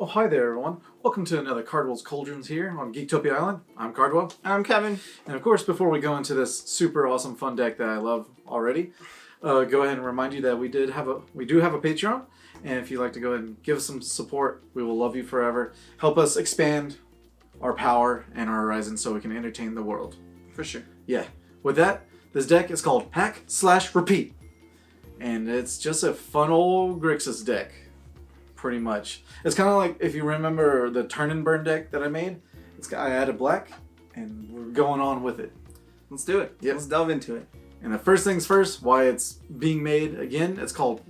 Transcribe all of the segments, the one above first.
Oh, hi there, everyone. Welcome to another Cardwell's Cauldrons here on Geektopia Island. I'm Cardwell. I'm Kevin. And of course, before we go into this super awesome fun deck that I love already, go ahead and remind you that we do have a Patreon. And if you'd like to go ahead and give us some support, we will love you forever. Help us expand our power and our horizon so we can entertain the world. For sure. Yeah. With that, this deck is called Hack/Repeat. And it's just a fun old Grixis deck. Pretty much. It's kind of like, if you remember the Turn and Burn deck that I made, I added black, and we're going on with it. Let's do it. Yep. Let's delve into it. And the first things first, why it's being made again, it's called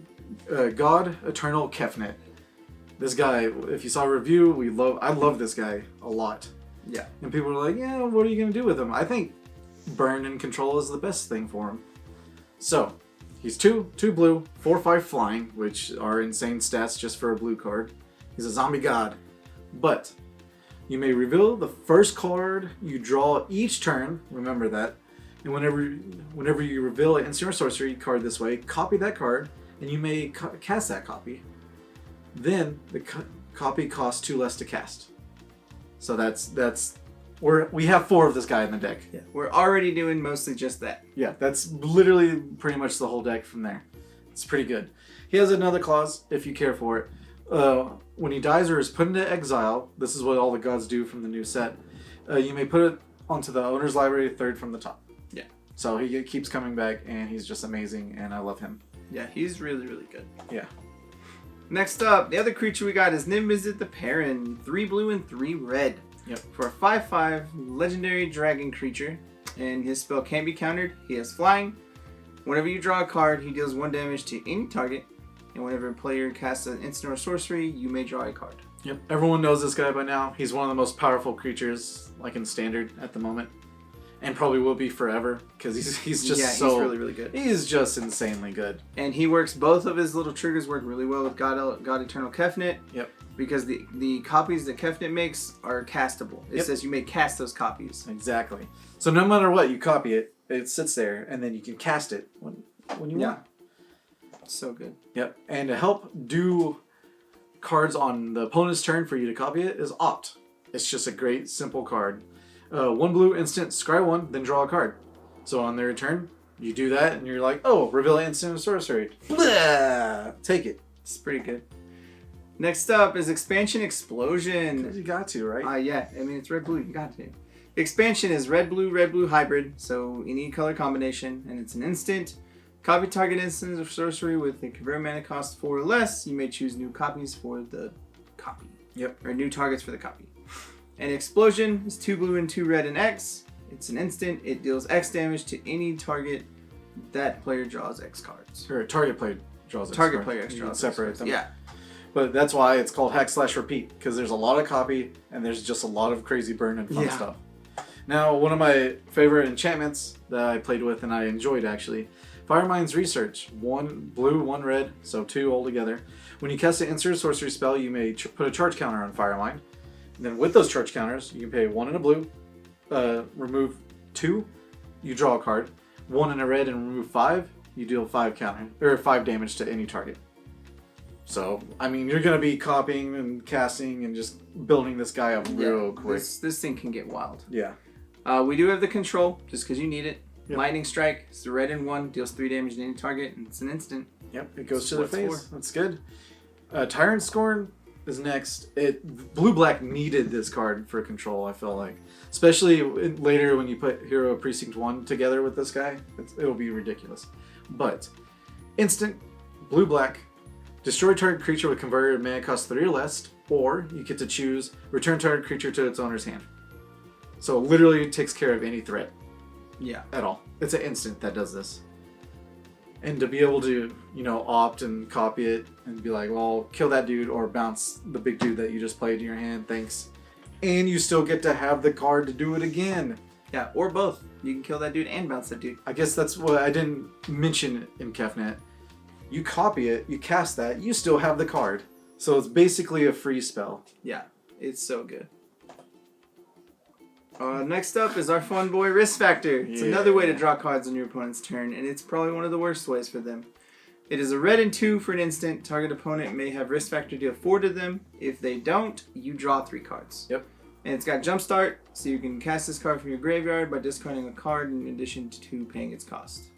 God-Eternal Kefnet. This guy, if you saw a review, I love this guy a lot. Yeah. And people are like, yeah, what are you going to do with him? I think burn and control is the best thing for him. So, he's 2 blue, 4/5 flying, which are insane stats just for a blue card. He's a zombie god. But you may reveal the first card you draw each turn. Remember that. And whenever you reveal an instant or sorcery card this way, copy that card, and you may cast that copy. Then the copy costs 2 less to cast. So we have 4 of this guy in the deck. Yeah. We're already doing mostly just that. Yeah, that's literally pretty much the whole deck from there. It's pretty good. He has another clause, if you care for it. When he dies or is put into exile, this is what all the gods do from the new set, you may put it onto the owner's library 3rd from the top. Yeah. So he keeps coming back, and he's just amazing, and I love him. Yeah, he's really, really good. Yeah. Next up, the other creature we got is Niv-Mizzet the Parun. 3 blue and 3 red. Yep. For a 5/5 legendary dragon creature, and his spell can't be countered. He has flying. Whenever you draw a card, he deals 1 damage to any target, and whenever a player casts an instant or sorcery, you may draw a card. Yep. Everyone knows this guy by now. He's one of the most powerful creatures, like in Standard at the moment, and probably will be forever because he's just he's really, really good. He's just insanely good. And he works, both of his little triggers work really well with God-Eternal Kefnet. Yep. Because the copies that Kefnet makes are castable. It says you may cast those copies. Exactly. So no matter what, you copy it, it sits there, and then you can cast it when you want. So good. Yep. And to help do cards on the opponent's turn for you to copy it is Opt. It's just a great, simple card. 1 blue instant, scry 1, then draw a card. So on their turn, you do that, and you're like, oh, reveal an instant or sorcery. Blah! Take it. It's pretty good. Next up is Expansion Explosion. Because you got to, right? Yeah. I mean, it's red-blue. You got to. Expansion is red-blue hybrid, so any color combination, and it's an instant. Copy target instant or sorcery with a convert mana cost 4 or less. You may choose new copies for the copy. Yep. Or new targets for the copy. And Explosion is 2 blue and 2 red and X. It's an instant. It deals X damage to any target that player draws X cards. Or target player draws X Target cards. player X You draws can separate them. Yeah. But that's why it's called Hack/Repeat, because there's a lot of copy, and there's just a lot of crazy burn and fun stuff. Now, one of my favorite enchantments that I played with and I enjoyed, actually, Firemind's Research. 1 blue, 1 red, so 2 altogether. When you cast an instant or sorcery spell, you may put a charge counter on Firemind. And then with those charge counters, you can pay 1 in a blue, remove 2, you draw a card. 1 in a red and remove 5, you deal 5 damage to any target. So, I mean, you're going to be copying and casting and just building this guy up real quick. This thing can get wild. Yeah. We do have the control, just because you need it. Yep. Lightning Strike. It's the red and 1, deals 3 damage to any target, and it's an instant. Yep, it goes to the What's face. for? That's good. Tyron Scorn is next. Blue-black needed this card for control, I feel like. Especially later when you put Hero Precinct 1 together with this guy. It'll be ridiculous. But, instant, blue-black, destroy target creature with converted mana cost 3 or less, or you get to choose return target creature to its owner's hand. So it literally takes care of any threat. Yeah. At all. It's an instant that does this. And to be able to, opt and copy it and be like, well, kill that dude or bounce the big dude that you just played in your hand, thanks. And you still get to have the card to do it again. Yeah, or both. You can kill that dude and bounce that dude. I guess that's what I didn't mention in Kefnet. You copy it, you cast that, you still have the card. So it's basically a free spell. Yeah, it's so good. Next up is our fun boy, Risk Factor. It's another way to draw cards on your opponent's turn, and it's probably one of the worst ways for them. It is a red and 2 for an instant. Target opponent may have risk factor deal 4 to them. If they don't, you draw 3 cards. Yep. And it's got Jumpstart, so you can cast this card from your graveyard by discarding a card in addition to paying its cost.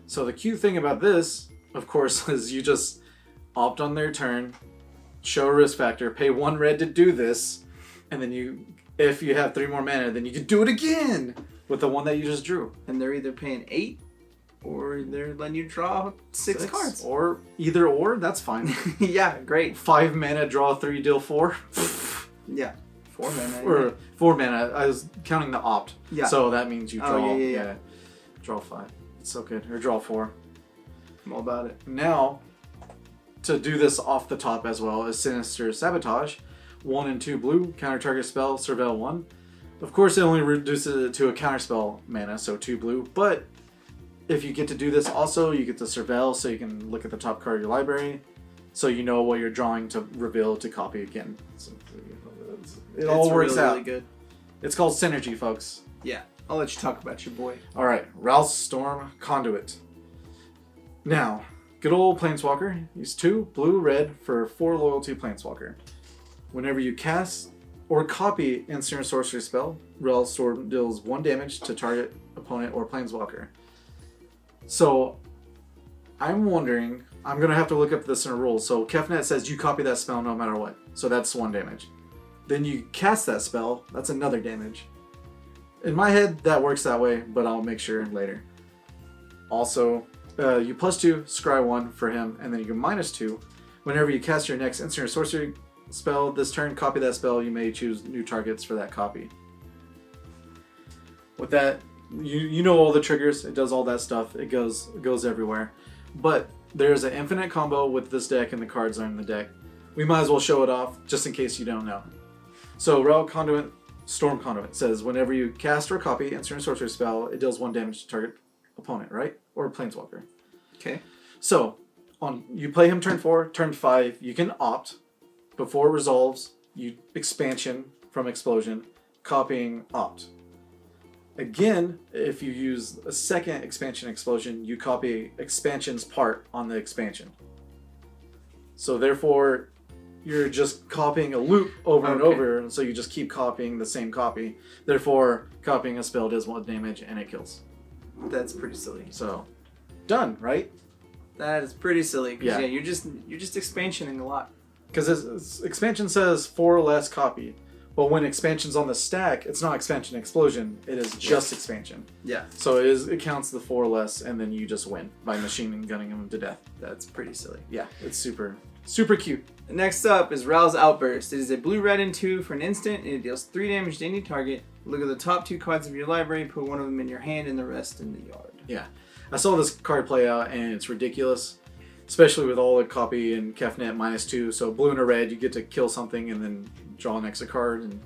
So the cute thing about this, of course, is you just opt on their turn, show a risk factor, pay 1 red to do this, and then you, if you have 3 more mana, then you can do it again with the one that you just drew. And they're either paying 8 or they're letting you draw 6 cards. Or either or, that's fine. Yeah, great. 5 mana, draw 3, deal 4. Yeah. 4 mana. Or 4 mana. I was counting the opt. Yeah. So that means you draw. Oh, yeah. Draw 5. It's so good. Or draw 4. I'm all about it. Now, to do this off the top as well as Sinister Sabotage, 1 and 2 blue, counter target spell, surveil 1. Of course, it only reduces it to a counterspell mana, so 2 blue. But if you get to do this also, you get to surveil, so you can look at the top card of your library, so you know what you're drawing to reveal to copy again. So it all works out. Really good. It's called synergy, folks. Yeah. I'll let you talk about your boy. All right, Rahl Storm Conduit. Now, good old Planeswalker. He's 2 blue, red for 4 loyalty Planeswalker. Whenever you cast or copy instant or sorcery spell, Rahl Storm deals 1 damage to target opponent or Planeswalker. So, I'm wondering, I'm going to have to look up this in a rule. So, Kefnet says you copy that spell no matter what. So, that's 1 damage. Then you cast that spell, that's another damage. In my head, that works that way, but I'll make sure later. Also, you +2, scry 1 for him, and then you get -2. Whenever you cast your next instant or sorcery spell this turn, copy that spell. You may choose new targets for that copy. With that, you know all the triggers. It does all that stuff. It goes everywhere. But there's an infinite combo with this deck, and the cards are in the deck. We might as well show it off, just in case you don't know. So, Rahl Conduit, Storm Conduit says, whenever you cast or copy instant or sorcery spell, it deals 1 damage to target opponent, right? Or Planeswalker. Okay. So, you play him turn 4, turn 5, you can opt. Before it resolves, you expansion from explosion, copying opt. Again, if you use a second expansion explosion, you copy expansion's part on the expansion. So therefore, you're just copying a loop over and over, and so you just keep copying the same copy. Therefore, copying a spell does 1 damage and it kills. That's pretty silly. So, done, right? That is pretty silly. Yeah. You're just expansioning a lot. Because expansion says 4 or less copy, but when expansion's on the stack, it's not expansion explosion. It is just expansion. Yeah. So it counts the 4 or less, and then you just win by machine gunning them to death. That's pretty silly. Yeah, it's super cute. Next up is Rahl's Outburst. It is a blue, red, and 2 for an instant, and it deals 3 damage to any target. Look at the top 2 cards of your library, put 1 of them in your hand, and the rest in the yard. Yeah, I saw this card play out, and it's ridiculous. Especially with all the copy and Kefnet -2. So blue and a red, you get to kill something and then draw an extra card. And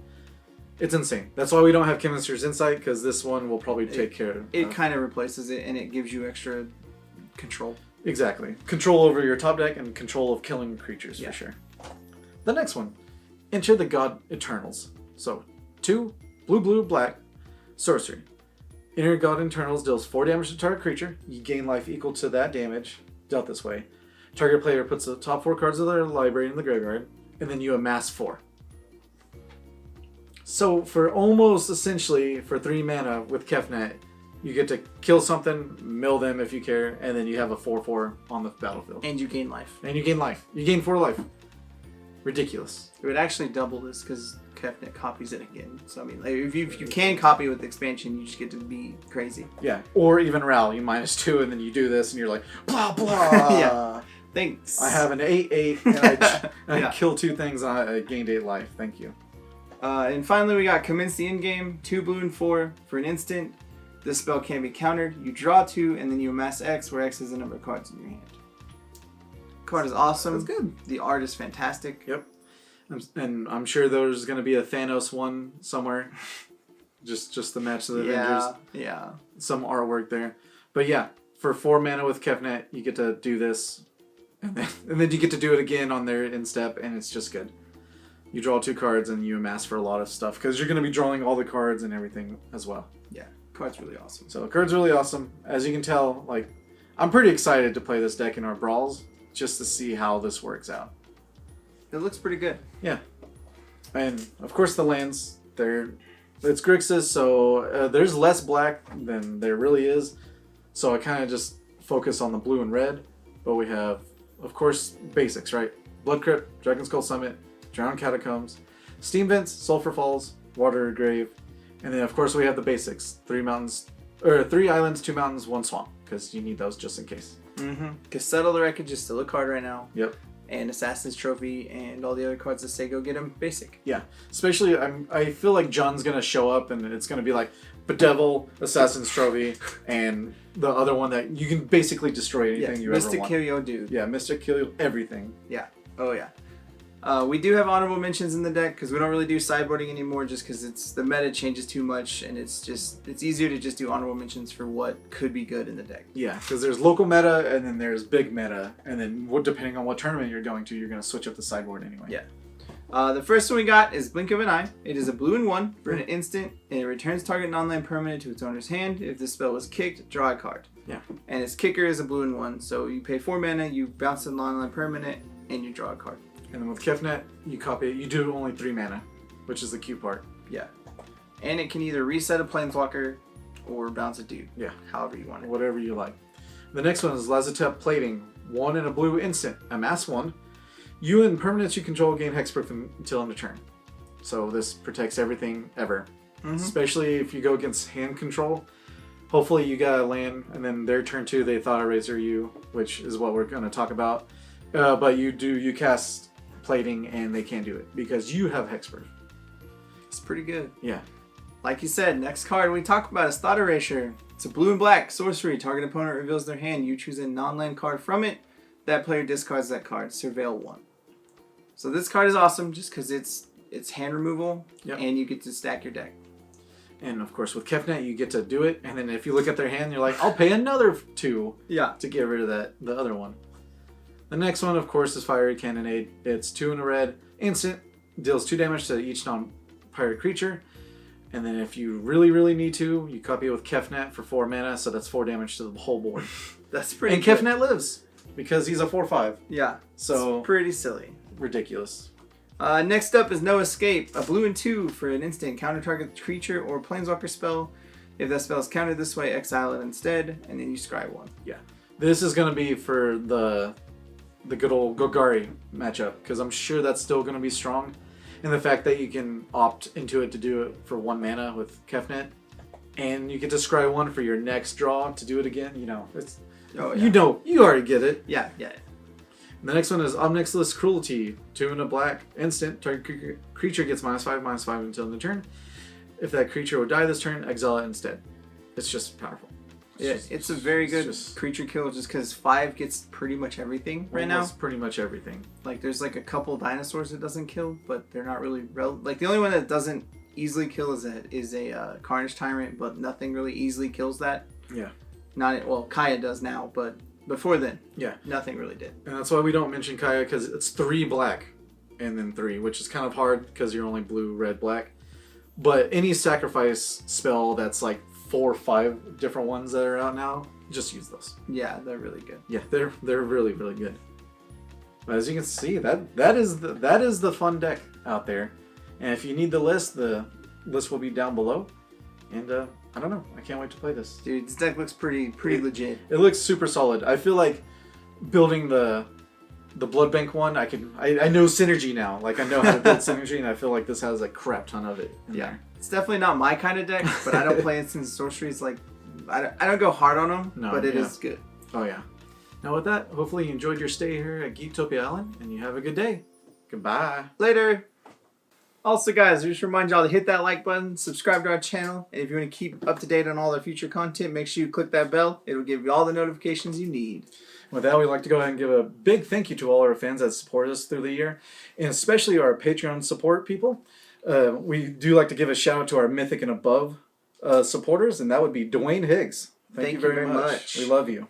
it's insane. That's why we don't have Chemist's Insight, because this one will probably take care of it. It kind of replaces it, and it gives you extra control. Exactly. Control over your top deck and control of killing creatures, for sure. The next one. Enter the God-Eternals. So, 2, blue, black, sorcery. Enter God-Eternals deals 4 damage to target creature. You gain life equal to that damage dealt this way. Target player puts the top 4 cards of their library in the graveyard, and then you amass 4. So for almost essentially for 3 mana with Kefnet, you get to kill something, mill them if you care, and then you have a 4/4 on the battlefield. And you gain life. And you gain life. You gain 4 life. Ridiculous. It would actually double this because Kefnet copies it again. So I mean, like, if you can copy with expansion, you just get to be crazy. Yeah. Or even Rahl, you -2, and then you do this, and you're like, blah blah. Yeah. Thanks. I have an 8/8, and I kill 2 things, and I gained 8 life. Thank you. And finally, we got Commence the Endgame. 2 blue and 4 for an instant. This spell can be countered. You draw 2, and then you amass X, where X is the number of cards in your hand. Card is awesome. It's good. The art is fantastic. Yep. And I'm sure there's going to be a Thanos one somewhere. just the match of the Avengers. Yeah. Some artwork there. But yeah, for 4 mana with Kefnet, you get to do this. And then you get to do it again on their instep, and it's just good. You draw 2 cards, and you amass for a lot of stuff. Because you're going to be drawing all the cards and everything as well. Yeah. Card's really awesome. So the card's really awesome. As you can tell, like, I'm pretty excited to play this deck in our brawls just to see how this works out. It looks pretty good. Yeah. And of course the lands, it's Grixis, so there's less black than there really is. So I kind of just focus on the blue and red. But we have, of course, basics, right? Blood Crypt, Dragonskull Summit, Drowned Catacombs, Steam Vents, Sulfur Falls, Watery Grave, and then of course we have the basics: 3 islands, 2 mountains, 1 swamp, because you need those just in case. Because Settle the Wreckage is still a card right now. Yep. And Assassin's Trophy and all the other cards that say go get them basic. Yeah, especially I feel like John's gonna show up and it's gonna be like Bedevil, Assassin's Trophy, and the other one that you can basically destroy anything you ever want. Mystic Kill Your Dude. Yeah, Mystic Kill everything. Yeah. Oh yeah. We do have honorable mentions in the deck because we don't really do sideboarding anymore just because the meta changes too much and it's easier to just do honorable mentions for what could be good in the deck. Yeah, because there's local meta and then there's big meta, and then depending on what tournament you're going to, you're going to switch up the sideboard anyway. Yeah. The first one we got is Blink of an Eye. It is a blue and 1 for an instant, and it returns target non-land permanent to its owner's hand. If the spell was kicked, draw a card. Yeah. And its kicker is a blue and 1, so you pay 4 mana, you bounce a non-land permanent, and you draw a card. And then with Kefnet, you copy it. You do only 3 mana, which is the cute part. Yeah. And it can either reset a Planeswalker or bounce a dude. Yeah. However you want it. Whatever you like. The next one is Lazotep Plating. 1 and a blue instant. Amass 1. You and permanents you control gain hexproof until end of turn. So this protects everything ever. Especially if you go against hand control. Hopefully you got a land, and then their turn 2 they Thought Erasure you, which is what we're going to talk about. But you cast Plating and they can't do it because you have hexproof. It's pretty good. Yeah. Like you said, next card we talk about is Thought Erasure. It's a blue and black sorcery. Target opponent reveals their hand. You choose a non-land card from it. That player discards that card. Surveil 1. So this card is awesome just because it's hand removal and you get to stack your deck. And of course with Kefnet you get to do it, and then if you look at their hand you're like, I'll pay another 2 to get rid of the other one. The next one, of course, is Fiery Cannonade. It's 2 and a red, instant, deals 2 damage to each non-pirate creature. And then if you really, really need to, you copy it with Kefnet for 4 mana, so that's 4 damage to the whole board. That's pretty and good. Kefnet lives, because he's a 4/5. Yeah, so it's pretty silly. Ridiculous. Next up is No Escape. A blue and 2 for an instant. Counter target creature or planeswalker spell. If that spell is countered this way, exile it instead, and then you scry 1. Yeah. This is going to be for the good old Golgari matchup, because I'm sure that's still going to be strong. And the fact that you can opt into it to do it for 1 mana with Kefnet, and you get to scry 1 for your next draw to do it again, it's you already get it. Yeah. The next one is Nixilis Cruelty. 2 and a black, instant. Target creature gets -5/-5 until end of turn. If that creature would die this turn, exile it instead. It's just powerful. It's a very good creature kill just because 5 gets pretty much everything right now. Pretty much everything. Like there's like a couple dinosaurs it doesn't kill, but they're not really like the only one that doesn't easily kill is a Carnage Tyrant, but nothing really easily kills that. Yeah. Kaya does now, but before then, yeah, nothing really did. And that's why we don't mention Kaya, because it's 3 black and then 3, which is kind of hard because you're only blue, red, black. But any sacrifice spell that's like 4 or 5 different ones that are out now, just use those. Yeah, they're really good. Yeah, they're really, really good. But as you can see, that is the fun deck out there. And if you need the list will be down below. And I don't know, I can't wait to play this. Dude, this deck looks pretty legit. It looks super solid. I feel like building the Blood Bank one, I know synergy now. Like I know how to build synergy, and I feel like this has a crap ton of it. Yeah, it's definitely not my kind of deck, but I don't play instant sorceries. Like I don't go hard on them, but it is good. Oh yeah. Now with that, hopefully you enjoyed your stay here at Geektopia Island, and you have a good day. Goodbye. Later. Also, guys, just remind y'all to hit that like button, subscribe to our channel, and if you want to keep up to date on all our future content, make sure you click that bell. It'll give you all the notifications you need. With that, we'd like to go ahead and give a big thank you to all our fans that support us through the year, and especially our Patreon support people. We do like to give a shout out to our Mythic and Above supporters, and that would be Dwayne Higgs. Thank you very much. We love you.